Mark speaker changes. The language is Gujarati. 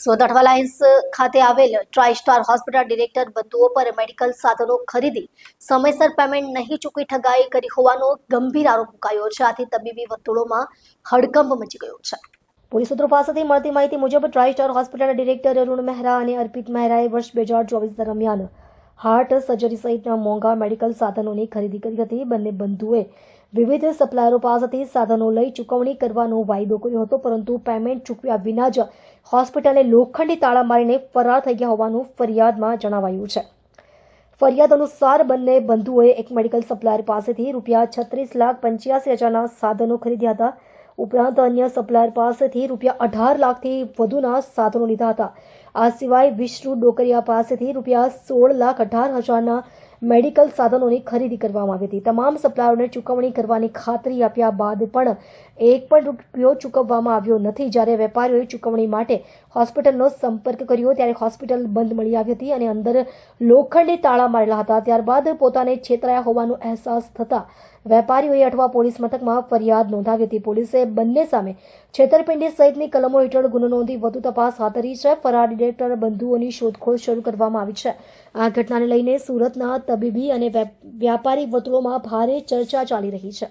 Speaker 1: સુરત અઠવાલાઇન્સ ખાતે આવેલ ટ્રાઇસ્ટાર હોસ્પિટલ ડિરેક્ટર બંધુઓ પર મેડિકલ સાધનો ખરીદી સમયસર પેમેન્ટ નહીં ચૂકવી ઠગાઈ કરી હોવાનો ગંભીર આરોપ મુકાયો છે. આથી તબીબી વર્તુળોમાં હડકંપ મચી ગયો છે. પોલીસ સૂત્રો પાસેથી મળતી માહિતી મુજબ ટ્રાઇસ્ટાર હોસ્પિટલના ડિરેક્ટર અરુણ મહેરા અને અર્પિત મહેરાએ વર્ષ 2024 દરમિયાન હાર્ટ સર્જરી સહિતના મોંઘા મેડિકલ સાધનોની ખરીદી કરી હતી. બંને બંધુએ વિવિધ સપ્લાયરો પાસેથી સાધનો લઈ ચૂકવણી કરવાનો વાયદો કર્યો હતો, પરંતુ પેમેન્ટ ચૂકવ્યા વિના જ હોસ્પિટલે લોખંડી તાળા મારીને ફરાર થઈ ગયા હોવાનું ફરિયાદમાં જણાવાયું છે. ફરિયાદ અનુસાર બંને બંધુઓએ એક મેડિકલ સપ્લાયર પાસેથી ₹36,85,000ના સાધનો ખરીદ્યા હતા. ઉપરાંત અન્ય સપ્લાયર પાસેથી ₹18 લાખથી વધુના સાધનો લીધા હતા. આ સિવાય વિષ્ણુ ડોકરિયા પાસેથી ₹16,18,000ના મેડિકલ સાધનોની ખરીદી કરવામાં આવી હતી. તમામ સપ્લાયરોને ચૂકવણી કરવાની ખાતરી આપ્યા બાદ પણ ₹1 ચૂકવવામાં આવ્યો નથી. જ્યારે વેપારીઓએ ચૂકવણી માટે હોસ્પિટલનો સંપર્ક કર્યો ત્યારે હોસ્પિટલ બંધ મળી આવી હતી અને અંદર લોખંડી તાળા મારેલા હતા. ત્યારબાદ પોતાને છેતરાયા હોવાનો અહેસાસ થતા વેપારીઓએ અઠવા પોલીસ મથકમાં ફરિયાદ નોંધાવી હતી. પોલીસે બંને સામે છેતરપિંડી સહિતની કલમો હેઠળ ગુનો નોંધી વધુ તપાસ હાથ ધરી છે. ફરાર ડિરેક્ટર બંધુઓની શોધખોળ શરૂ કરવામાં આવી છે. આ ઘટનાને લઈને સુરતના તબીબી અને વ્યાપારી વર્તુળોમાં ભારે ચર્ચા ચાલી રહી છે.